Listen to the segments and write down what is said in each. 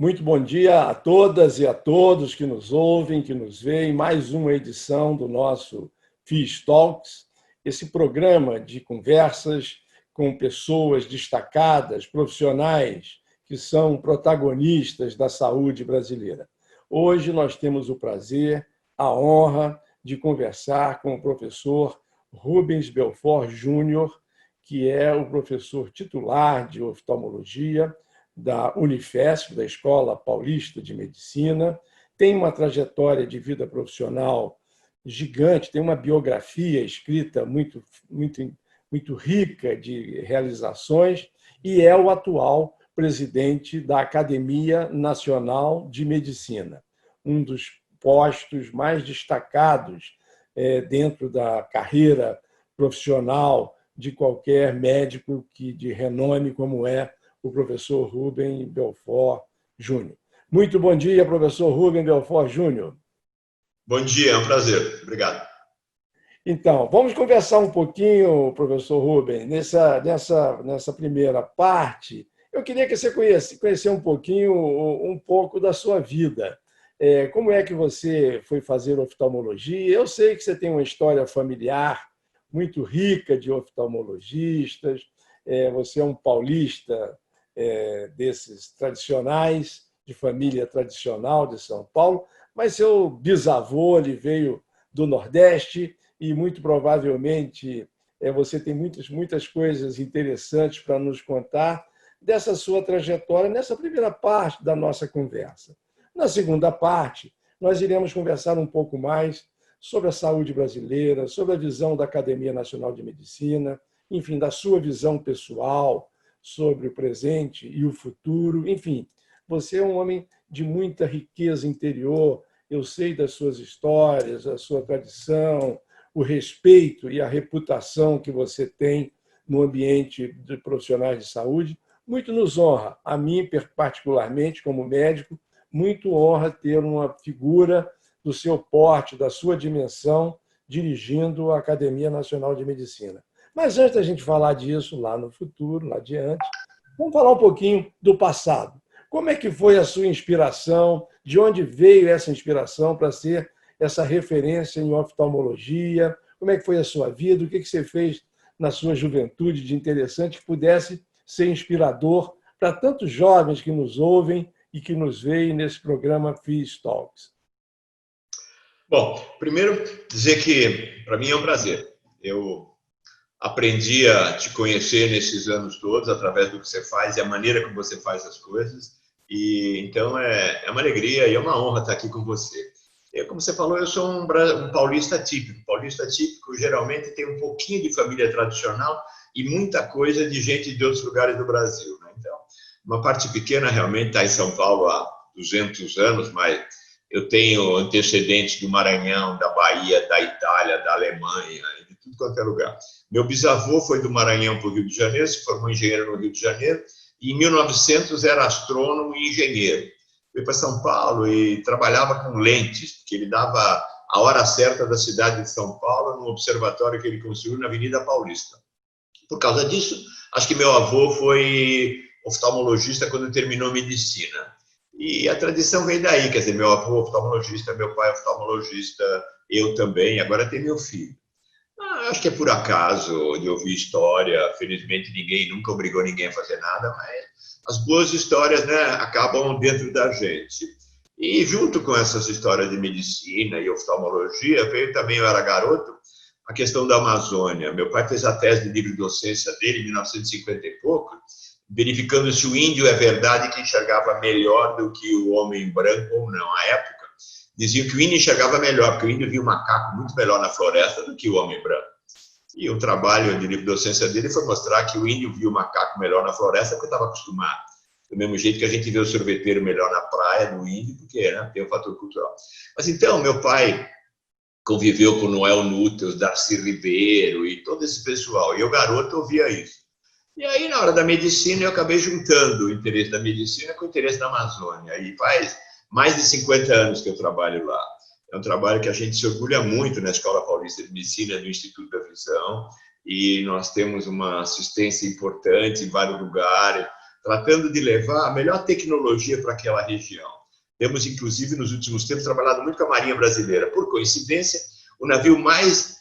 Muito bom dia a todas e a todos que nos ouvem, que nos veem. Mais uma edição do nosso FIS Talks, esse programa de conversas com pessoas destacadas, profissionais, que são protagonistas da saúde brasileira. Hoje nós temos o prazer, a honra de conversar com o professor Rubens Belfort Júnior, que é o professor titular de oftalmologia da Unifesp, da Escola Paulista de Medicina, tem uma trajetória de vida profissional gigante, tem uma biografia escrita muito rica de realizações e é o atual presidente da Academia Nacional de Medicina, um dos postos mais destacados dentro da carreira profissional de qualquer médico de renome, como é o professor Rubens Belfort Júnior. Muito bom dia, professor Rubens Belfort Júnior. Bom dia, é um prazer. Obrigado. Então, vamos conversar um pouquinho, professor Rubens, nessa primeira parte. Eu queria que você conhecesse um pouco da sua vida. Como é que você foi fazer oftalmologia? Eu sei que você tem uma história familiar muito rica de oftalmologistas, você é um paulista desses tradicionais, de família tradicional de São Paulo, mas seu bisavô ele veio do Nordeste e, muito provavelmente, você tem muitas coisas interessantes para nos contar dessa sua trajetória nessa primeira parte da nossa conversa. Na segunda parte, nós iremos conversar um pouco mais sobre a saúde brasileira, sobre a visão da Academia Nacional de Medicina, enfim, da sua visão pessoal sobre o presente e o futuro. Enfim, você é um homem de muita riqueza interior, eu sei das suas histórias, a sua tradição, o respeito e a reputação que você tem no ambiente de profissionais de saúde. Muito nos honra, a mim particularmente, como médico, muito honra ter uma figura do seu porte, da sua dimensão, dirigindo a Academia Nacional de Medicina. Mas antes da gente falar disso, lá no futuro, lá adiante, vamos falar um pouquinho do passado. Como é que foi a sua inspiração? De onde veio essa inspiração para ser essa referência em oftalmologia? Como é que foi a sua vida? O que você fez na sua juventude de interessante que pudesse ser inspirador para tantos jovens que nos ouvem e que nos veem nesse programa FIS Talks? Bom, primeiro dizer que para mim é um prazer. Eu aprendi a te conhecer nesses anos todos através do que você faz e a maneira como você faz as coisas. E então é uma alegria e é uma honra estar aqui com você. Como você falou, eu sou um paulista típico. Paulista típico geralmente tem um pouquinho de família tradicional e muita coisa de gente de outros lugares do Brasil, né? Então, uma parte pequena realmente está em São Paulo há 200 anos, mas eu tenho antecedentes do Maranhão, da Bahia, da Itália, da Alemanha, de tudo quanto é lugar. Meu bisavô foi do Maranhão para o Rio de Janeiro, se formou engenheiro no Rio de Janeiro, e em 1900 era astrônomo e engenheiro. Foi para São Paulo e trabalhava com lentes, porque ele dava a hora certa da cidade de São Paulo no observatório que ele construiu na Avenida Paulista. Por causa disso, acho que meu avô foi oftalmologista quando terminou medicina. E a tradição vem daí, quer dizer, meu avô oftalmologista, meu pai oftalmologista, eu também, agora tem meu filho. Acho que é por acaso de ouvir história, felizmente ninguém nunca obrigou ninguém a fazer nada, mas as boas histórias, né, acabam dentro da gente. E junto com essas histórias de medicina e oftalmologia, veio também, eu era garoto, a questão da Amazônia. Meu pai fez a tese de livre-docência dele em 1950 e pouco, verificando se o índio é verdade que enxergava melhor do que o homem branco ou não. À época, diziam que o índio enxergava melhor, porque o índio via o macaco muito melhor na floresta do que o homem branco. E o trabalho de livre-docência dele foi mostrar que o índio via o macaco melhor na floresta porque estava acostumado. Do mesmo jeito que a gente vê o sorveteiro melhor na praia do índio, porque, né, tem um fator cultural. Mas então, meu pai conviveu com Noel Núteos, Darcy Ribeiro e todo esse pessoal. E eu, garoto, ouvia isso. E aí, na hora da medicina, eu acabei juntando o interesse da medicina com o interesse da Amazônia. E faz mais de 50 anos que eu trabalho lá. É um trabalho que a gente se orgulha muito na Escola Paulista de Medicina, do Instituto da Visão, e nós temos uma assistência importante em vários lugares, tratando de levar a melhor tecnologia para aquela região. Temos, inclusive, nos últimos tempos, trabalhado muito com a Marinha Brasileira. Por coincidência, o navio mais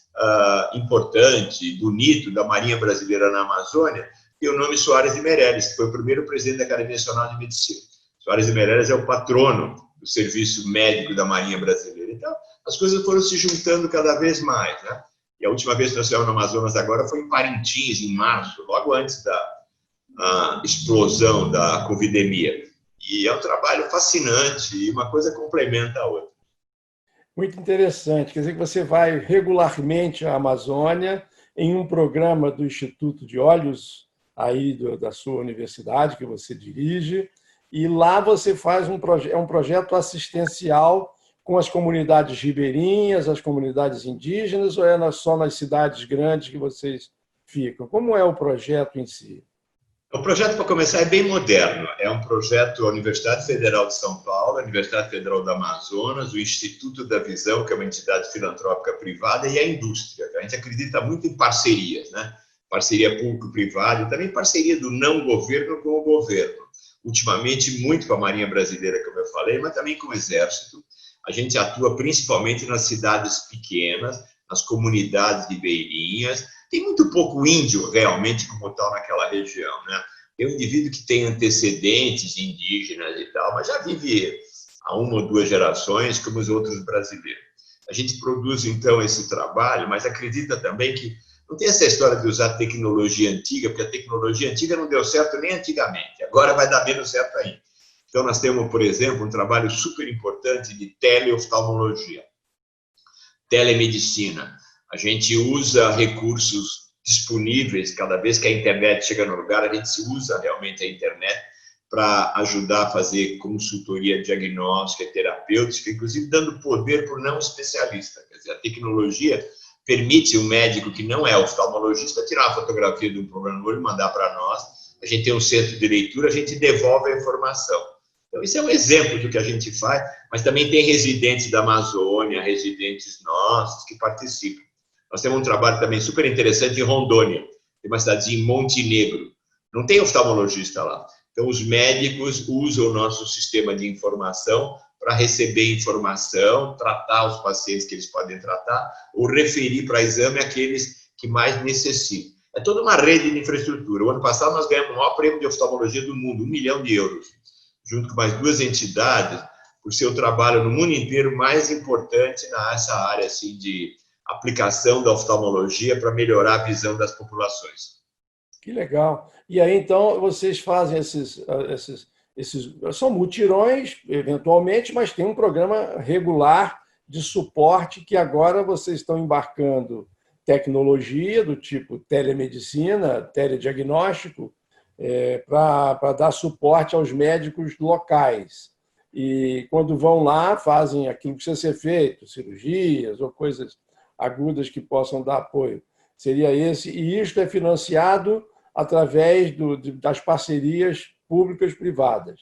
importante, bonito, da Marinha Brasileira na Amazônia, tem o nome Soares de Meirelles, que foi o primeiro presidente da Academia Nacional de Medicina. Soares de Meirelles é o patrono do serviço médico da Marinha Brasileira. Então, as coisas foram se juntando cada vez mais, né? E a última vez que nós estivemos no Amazonas agora foi em Parintins, em março, logo antes da explosão da covidemia. E é um trabalho fascinante e uma coisa complementa a outra. Muito interessante. Quer dizer que você vai regularmente à Amazônia em um programa do Instituto de Olhos, aí da sua universidade, que você dirige, e lá você faz um projeto assistencial com as comunidades ribeirinhas, as comunidades indígenas, ou é só nas cidades grandes que vocês ficam? Como é o projeto em si? O projeto, para começar, é bem moderno. É um projeto da Universidade Federal de São Paulo, a Universidade Federal do Amazonas, o Instituto da Visão, que é uma entidade filantrópica privada, e a indústria. A gente acredita muito em parcerias, né? Parceria público-privada e também parceria do não governo com o governo. Ultimamente, muito com a Marinha Brasileira, como eu falei, mas também com o Exército. A gente atua principalmente nas cidades pequenas, nas comunidades ribeirinhas. Tem muito pouco índio, realmente, como tal, naquela região, né? Tem um indivíduo que tem antecedentes indígenas e tal, mas já vive há 1 ou 2 gerações, como os outros brasileiros. A gente produz, então, esse trabalho, mas acredita também que não tem essa história de usar tecnologia antiga, porque a tecnologia antiga não deu certo nem antigamente, agora vai dar menos certo ainda. Então, nós temos, por exemplo, um trabalho super importante de teleoftalmologia, telemedicina. A gente usa recursos disponíveis, cada vez que a internet chega no lugar, a gente se usa realmente a internet para ajudar a fazer consultoria diagnóstica e terapêutica, inclusive dando poder para o não especialista. Quer dizer, a tecnologia permite o médico que não é oftalmologista tirar a fotografia de um problema no olho e mandar para nós. A gente tem um centro de leitura, a gente devolve a informação. Então, isso é um exemplo do que a gente faz, mas também tem residentes da Amazônia, residentes nossos que participam. Nós temos um trabalho também super interessante em Rondônia, tem uma cidadezinha em Montenegro. Não tem oftalmologista lá. Então, os médicos usam o nosso sistema de informação para receber informação, tratar os pacientes que eles podem tratar, ou referir para exame aqueles que mais necessitam. É toda uma rede de infraestrutura. O ano passado, nós ganhamos o maior prêmio de oftalmologia do mundo, 1 milhão de euros, junto com mais 2 entidades, por ser o trabalho no mundo inteiro mais importante nessa área assim, de aplicação da oftalmologia para melhorar a visão das populações. Que legal. E aí, então, vocês fazem são mutirões, eventualmente, mas tem um programa regular de suporte que agora vocês estão embarcando tecnologia do tipo telemedicina, telediagnóstico, para dar suporte aos médicos locais. E quando vão lá, fazem aquilo que precisa ser feito, cirurgias ou coisas agudas que possam dar apoio. Seria esse. E isto é financiado através das parcerias públicas-privadas.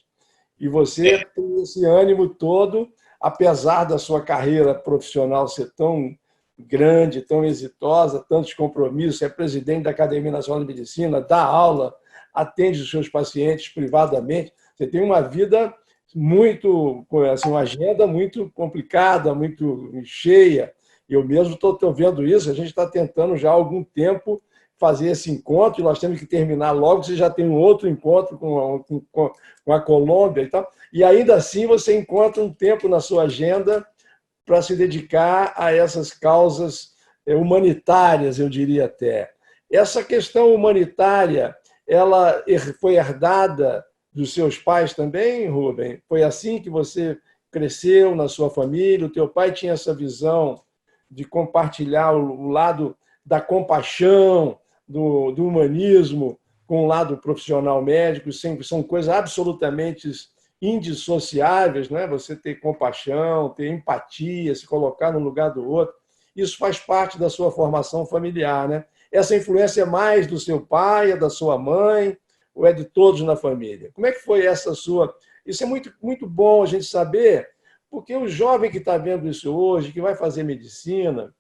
E você tem esse ânimo todo, apesar da sua carreira profissional ser tão grande, tão exitosa, tantos compromissos, é presidente da Academia Nacional de Medicina, dá aula, atende os seus pacientes privadamente. Você tem uma vida muito, assim, uma agenda muito complicada, muito cheia. Eu mesmo estou vendo isso, a gente está tentando já há algum tempo fazer esse encontro, e nós temos que terminar logo, você já tem um outro encontro com a Colômbia e tal, e ainda assim você encontra um tempo na sua agenda para se dedicar a essas causas humanitárias, eu diria até. Essa questão humanitária, ela foi herdada dos seus pais também, Rubem? Foi assim que você cresceu na sua família? O teu pai tinha essa visão de compartilhar o lado da compaixão, do humanismo com o lado profissional médico, sempre são coisas absolutamente indissociáveis, né? Você ter compaixão, ter empatia, se colocar no lugar do outro, isso faz parte da sua formação familiar, né? Essa influência é mais do seu pai, é da sua mãe, ou é de todos na família? Como é que foi essa sua... Isso é muito, muito bom a gente saber, porque o jovem que está vendo isso hoje, que vai fazer medicina,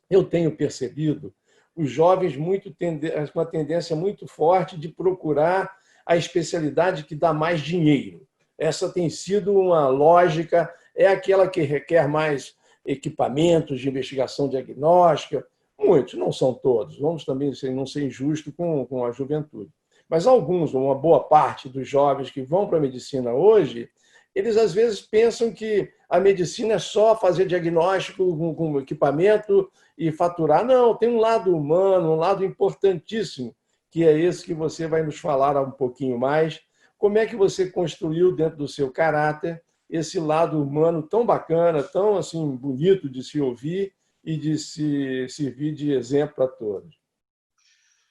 eu tenho percebido os jovens com uma tendência muito forte de procurar a especialidade que dá mais dinheiro. Essa tem sido uma lógica, é aquela que requer mais equipamentos de investigação diagnóstica. Muitos, não são todos, vamos também não ser injusto com a juventude. Mas alguns, uma boa parte dos jovens que vão para a medicina hoje, eles às vezes pensam que a medicina é só fazer diagnóstico com equipamento e faturar. Não, tem um lado humano, um lado importantíssimo, que é esse que você vai nos falar um pouquinho mais. Como é que você construiu dentro do seu caráter esse lado humano tão bacana, tão assim bonito de se ouvir e de se servir de exemplo para todos?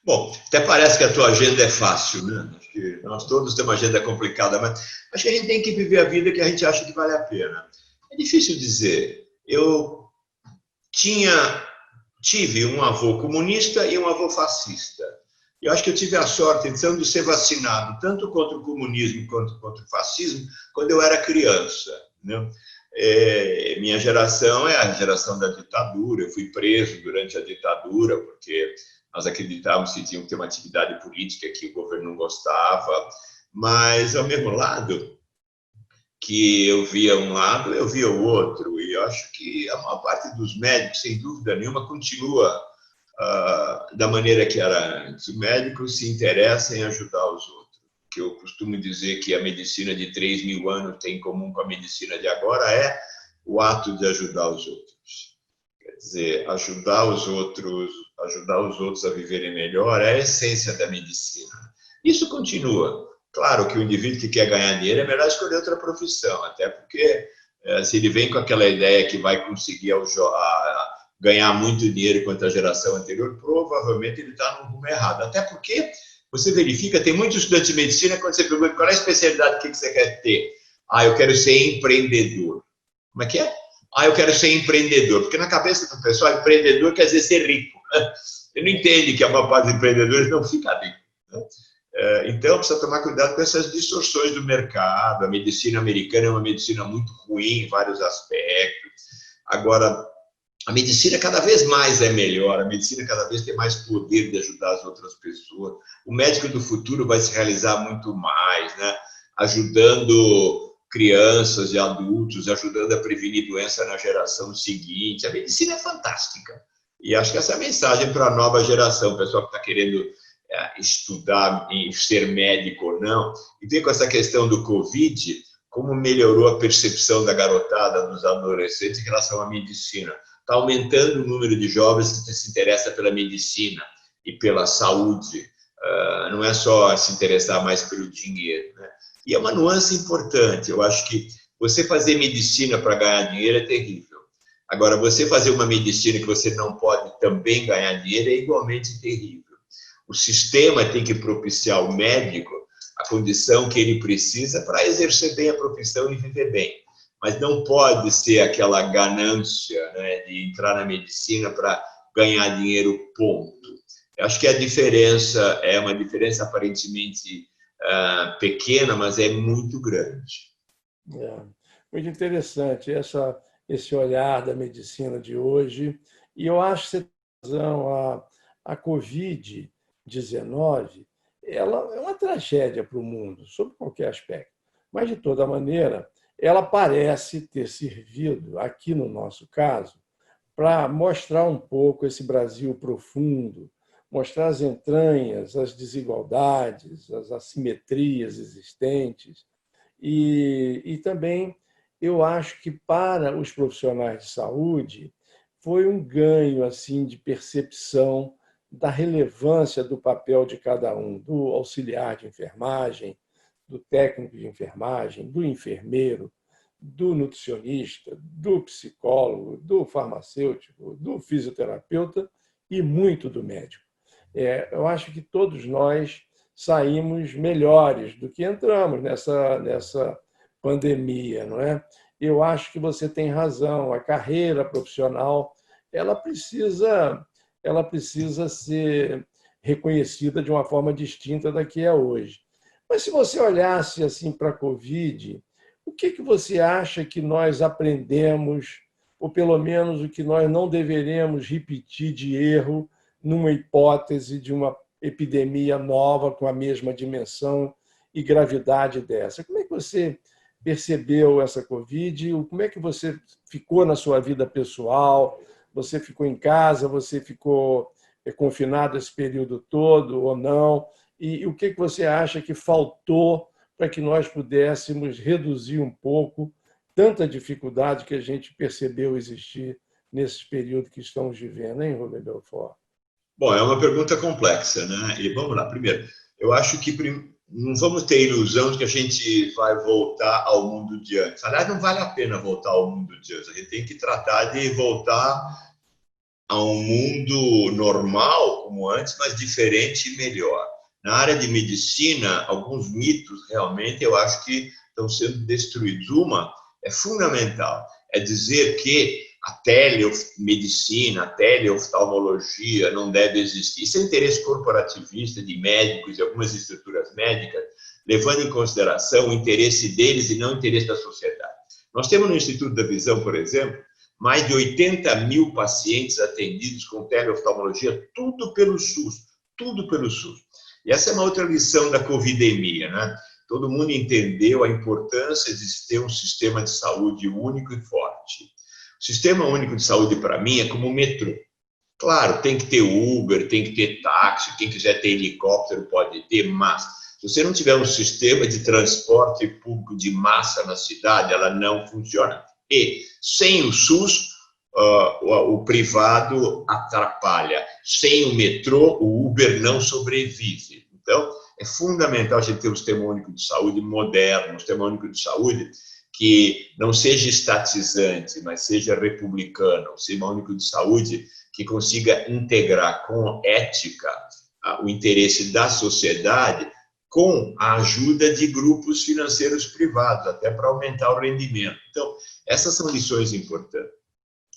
Bom, até parece que a tua agenda é fácil, né? Acho que nós todos temos uma agenda complicada, mas acho que a gente tem que viver a vida que a gente acha que vale a pena. É difícil dizer. Eu tive um avô comunista e um avô fascista. Eu acho que eu tive a sorte, então, de ser vacinado tanto contra o comunismo quanto contra o fascismo quando eu era criança, né? Minha geração é a geração da ditadura. Eu fui preso durante a ditadura porque nós acreditávamos que tinha que ter uma atividade política que o governo não gostava, mas, ao mesmo lado, que eu via um lado, eu via o outro, e eu acho que a maior parte dos médicos, sem dúvida nenhuma, continua da maneira que era antes. O médico se interessa em ajudar os outros. O que eu costumo dizer que a medicina de 3.000 anos tem em comum com a medicina de agora é o ato de ajudar os outros. Quer dizer, ajudar os outros a viverem melhor é a essência da medicina. Isso continua. Claro que o indivíduo que quer ganhar dinheiro é melhor escolher outra profissão, até porque se ele vem com aquela ideia que vai conseguir ganhar muito dinheiro quanto a geração anterior, provavelmente ele está no rumo errado. Até porque você verifica, tem muitos estudantes de medicina, quando você pergunta qual é a especialidade que você quer ter. Eu quero ser empreendedor. Como é que é? Eu quero ser empreendedor. Porque na cabeça do pessoal, empreendedor quer dizer ser rico. Ele não entende que a maior parte dos empreendedores não fica rico, né? Então, precisa tomar cuidado com essas distorções do mercado. A medicina americana é uma medicina muito ruim em vários aspectos. Agora, a medicina cada vez mais é melhor, a medicina cada vez tem mais poder de ajudar as outras pessoas. O médico do futuro vai se realizar muito mais, né? Ajudando crianças e adultos, ajudando a prevenir doença na geração seguinte. A medicina é fantástica. E acho que essa é a mensagem para a nova geração, o pessoal que está querendo estudar em ser médico ou não, e ver com essa questão do Covid, como melhorou a percepção da garotada, dos adolescentes em relação à medicina. Está aumentando o número de jovens que se interessam pela medicina e pela saúde, não é só se interessar mais pelo dinheiro, né? E é uma nuance importante. Eu acho que você fazer medicina para ganhar dinheiro é terrível. Agora, você fazer uma medicina que você não pode também ganhar dinheiro é igualmente terrível. O sistema tem que propiciar ao médico a condição que ele precisa para exercer bem a profissão e viver bem. Mas não pode ser aquela ganância, né, de entrar na medicina para ganhar dinheiro, ponto. Eu acho que a diferença é uma diferença aparentemente pequena, mas é muito grande. Muito interessante esse olhar da medicina de hoje. E eu acho que você tem razão, a Covid-19 ela é uma tragédia para o mundo, sob qualquer aspecto. Mas, de toda maneira, ela parece ter servido, aqui no nosso caso, para mostrar um pouco esse Brasil profundo, mostrar as entranhas, as desigualdades, as assimetrias existentes. E também eu acho que para os profissionais de saúde foi um ganho assim de percepção da relevância do papel de cada um, do auxiliar de enfermagem, do técnico de enfermagem, do enfermeiro, do nutricionista, do psicólogo, do farmacêutico, do fisioterapeuta e muito do médico. Eu acho que todos nós saímos melhores do que entramos nessa pandemia, não é? Eu acho que você tem razão, a carreira profissional ela precisa ser reconhecida de uma forma distinta da que é hoje. Mas se você olhasse assim para a Covid, o que você acha que nós aprendemos, ou pelo menos o que nós não deveremos repetir de erro numa hipótese de uma epidemia nova com a mesma dimensão e gravidade dessa. Como é que você percebeu essa Covid? Como é que você ficou na sua vida pessoal? Você ficou em casa? Você ficou confinado esse período todo ou não? E o que você acha que faltou para que nós pudéssemos reduzir um pouco tanta dificuldade que a gente percebeu existir nesse período que estamos vivendo, hein, Rubem Belfort? Bom, é uma pergunta complexa, né? E vamos lá. Primeiro, eu acho que não vamos ter ilusão de que a gente vai voltar ao mundo de antes. Aliás, não vale a pena voltar ao mundo de antes. A gente tem que tratar de voltar a um mundo normal, como antes, mas diferente e melhor. Na área de medicina, alguns mitos realmente eu acho que estão sendo destruídos. Uma é fundamental, é dizer que a telemedicina, a teleoftalmologia não deve existir. Isso é interesse corporativista de médicos e algumas estruturas médicas, levando em consideração o interesse deles e não o interesse da sociedade. Nós temos no Instituto da Visão, por exemplo, mais de 80 mil pacientes atendidos com teleoftalmologia, tudo pelo SUS, tudo pelo SUS. E essa é uma outra lição da covidemia, né? Todo mundo entendeu a importância de ter um sistema de saúde único e forte. O sistema único de saúde, para mim, é como o metrô. Claro, tem que ter Uber, tem que ter táxi, quem quiser ter helicóptero pode ter, mas se você não tiver um sistema de transporte público de massa na cidade, ela não funciona. E sem o SUS, o privado atrapalha. Sem o metrô, o Uber não sobrevive. Então, é fundamental a gente ter um sistema único de saúde moderno, um sistema único de saúde que não seja estatizante, mas seja republicano, um sistema único de saúde que consiga integrar com ética o interesse da sociedade com a ajuda de grupos financeiros privados, até para aumentar o rendimento. Então, essas são lições importantes.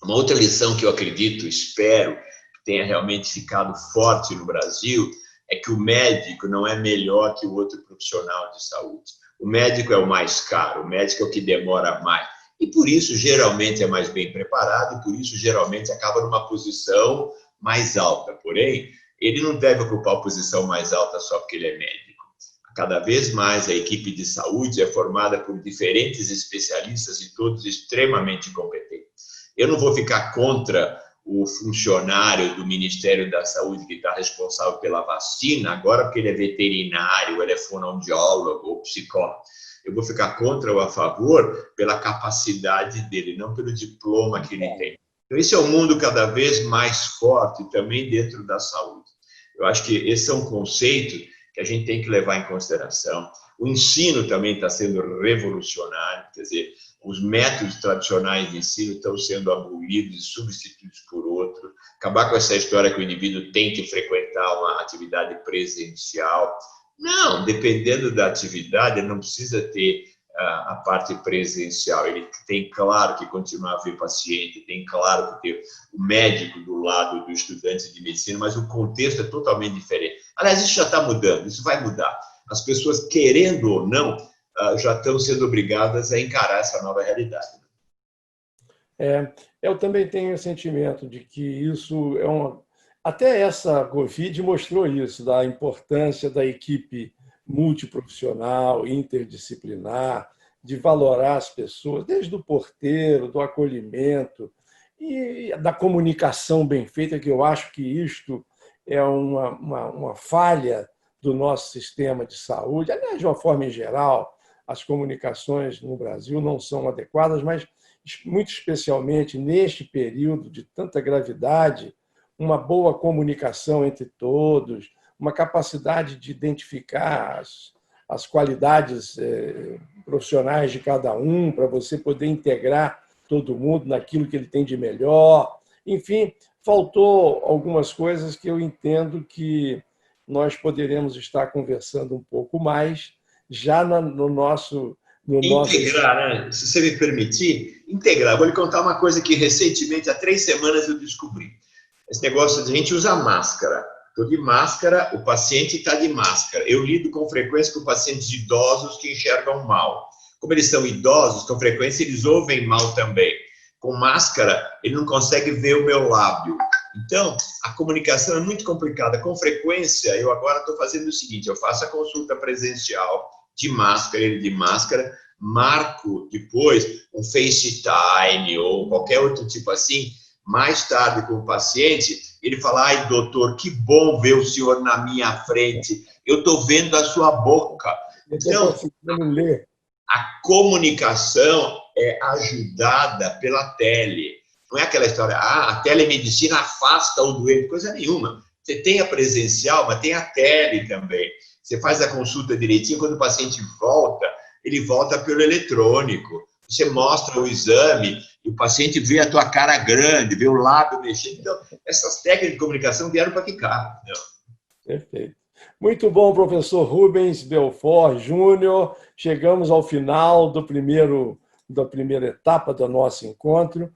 Uma outra lição que eu acredito, espero, que tenha realmente ficado forte no Brasil, é que o médico não é melhor que o outro profissional de saúde. O médico é o mais caro, o médico é o que demora mais. E por isso, geralmente, é mais bem preparado, e por isso, geralmente, acaba numa posição mais alta. Porém, ele não deve ocupar a posição mais alta só porque ele é médico. Cada vez mais a equipe de saúde é formada por diferentes especialistas e todos extremamente competentes. Eu não vou ficar contra o funcionário do Ministério da Saúde que está responsável pela vacina, agora porque ele é veterinário, ele é fonoaudiólogo ou psicólogo. Eu vou ficar contra ou a favor pela capacidade dele, não pelo diploma que ele tem. Então, esse é um mundo cada vez mais forte também dentro da saúde. Eu acho que esse é um conceito que a gente tem que levar em consideração. O ensino também está sendo revolucionário, quer dizer, os métodos tradicionais de ensino estão sendo abolidos e substituídos por outro. Acabar com essa história que o indivíduo tem que frequentar uma atividade presencial. Não, dependendo da atividade, ele não precisa ter a parte presencial. Ele tem, claro, que continuar a ver paciente, tem, claro, que ter o médico do lado do estudante de medicina, mas o contexto é totalmente diferente. Aliás, isso já está mudando, isso vai mudar. As pessoas, querendo ou não, já estão sendo obrigadas a encarar essa nova realidade. Eu também tenho o sentimento de que isso é uma... Até essa Covid mostrou isso, da importância da equipe multiprofissional, interdisciplinar, de valorar as pessoas, desde o porteiro, do acolhimento e da comunicação bem feita, que eu acho que isto é uma falha do nosso sistema de saúde. Aliás, de uma forma em geral, as comunicações no Brasil não são adequadas, mas muito especialmente neste período de tanta gravidade, uma boa comunicação entre todos, uma capacidade de identificar as qualidades profissionais de cada um, para você poder integrar todo mundo naquilo que ele tem de melhor. Enfim, faltou algumas coisas que eu entendo que nós poderemos estar conversando um pouco mais já no nosso... Integrar, né? Se você me permitir, integrar. Vou lhe contar uma coisa que recentemente, há 3 semanas, eu descobri. Esse negócio de a gente usar máscara. Estou de máscara, o paciente está de máscara. Eu lido com frequência com pacientes idosos que enxergam mal. Como eles são idosos, com frequência eles ouvem mal também. Com máscara, ele não consegue ver o meu lábio. Então, a comunicação é muito complicada. Com frequência, eu agora estou fazendo o seguinte, eu faço a consulta presencial, de máscara, ele de máscara, marco depois um FaceTime ou qualquer outro tipo assim, mais tarde com o paciente, ele fala, ai, doutor, que bom ver o senhor na minha frente, eu estou vendo a sua boca. Eu estou conseguindo ler. A comunicação é ajudada pela tele. Não é aquela história, a telemedicina afasta o doente, coisa nenhuma. Você tem a presencial, mas tem a tele também. Você faz a consulta direitinho, quando o paciente volta, ele volta pelo eletrônico. Você mostra o exame e o paciente vê a tua cara grande, vê o lábio mexendo. Então, essas técnicas de comunicação vieram para ficar. Perfeito. Muito bom, professor Rubens Belfort Júnior. Chegamos ao final da primeira etapa do nosso encontro.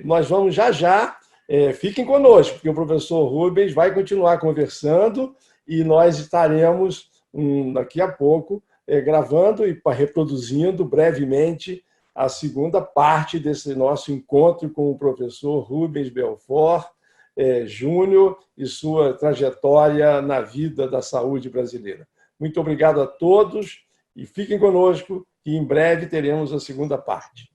Nós vamos já, fiquem conosco, porque o professor Rubens vai continuar conversando e nós estaremos, daqui a pouco, gravando e reproduzindo brevemente a segunda parte desse nosso encontro com o professor Rubens Belfort Júnior e sua trajetória na vida da saúde brasileira. Muito obrigado a todos e fiquem conosco, que em breve teremos a segunda parte.